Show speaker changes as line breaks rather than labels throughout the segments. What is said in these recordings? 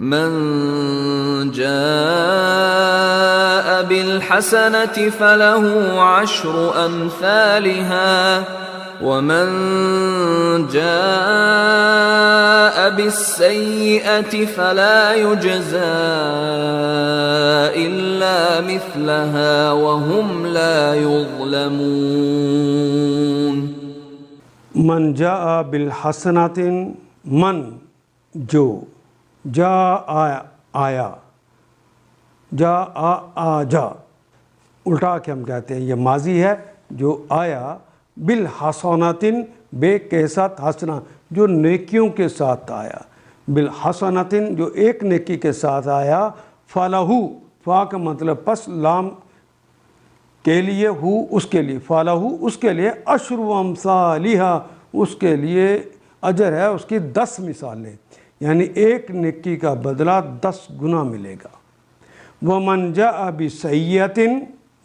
من جاء بالحسنة فله عشر أمثالها ومن جاء بالسيئة فلا يجزى إلا مثلها وهم لا يظلمون.
من جاء بالحسنات، من جو، جا آیا، جا جا الٹا کے ہم کہتے ہیں یہ ماضی ہے، جو آیا بالحسنات بے کے ساتھ، حسنہ جو نیکیوں کے ساتھ آیا، بالحسنات جو ایک نیکی کے ساتھ آیا، فلاح، فا کا مطلب پس، لام کے لیے، ہو اس کے لیے، فلاح اس کے لیے، عشر امثالہا اس کے لیے اجر ہے اس کی 10 مثالیں، یعنی ایک نیکی کا بدلہ 10 گنا ملے گا. وَمَنْ جَاءَ بِسَیِّئَةٍ،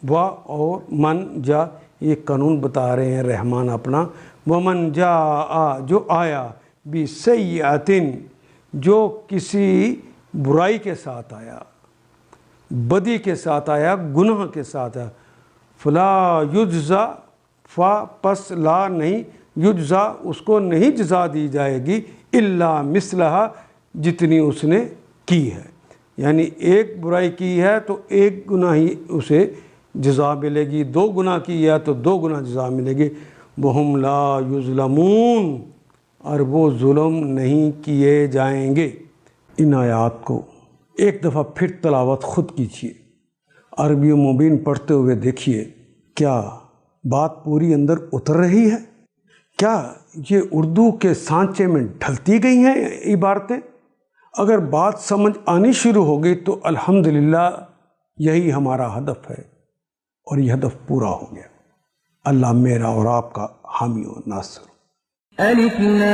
و اور من جا، یہ قانون بتا رہے ہیں رحمان اپنا. وَمَنْ جَاءَ جو آیا، بِسَیِّئَةٍ جو کسی برائی کے ساتھ آیا، بدی کے ساتھ آیا، گناہ کے ساتھ آیا، فلا یجزا، فا پس لا نہیں، یجزا اس کو نہیں جزا دی جائے گی، الا مثلہا جتنی اس نے کی ہے. یعنی ایک برائی کی ہے تو ایک گناہ ہی اسے جزا ملے گی، 2 گناہ کی ہے تو 2 گناہ جزا ملے گی. وہم لا یظلمون اور وہ ظلم نہیں کیے جائیں گے. ان آیات کو ایک دفعہ پھر تلاوت خود کیجیے، عربی مبین پڑھتے ہوئے دیکھیے کیا بات پوری اندر اتر رہی ہے، کیا یہ اردو کے سانچے میں ڈھلتی گئی ہیں عبارتیں. اگر بات سمجھ آنی شروع ہو گئی تو الحمدللہ یہی ہمارا ہدف ہے اور یہ ہدف پورا ہو گیا. اللہ میرا اور آپ کا حامی و ناصر.
الف لام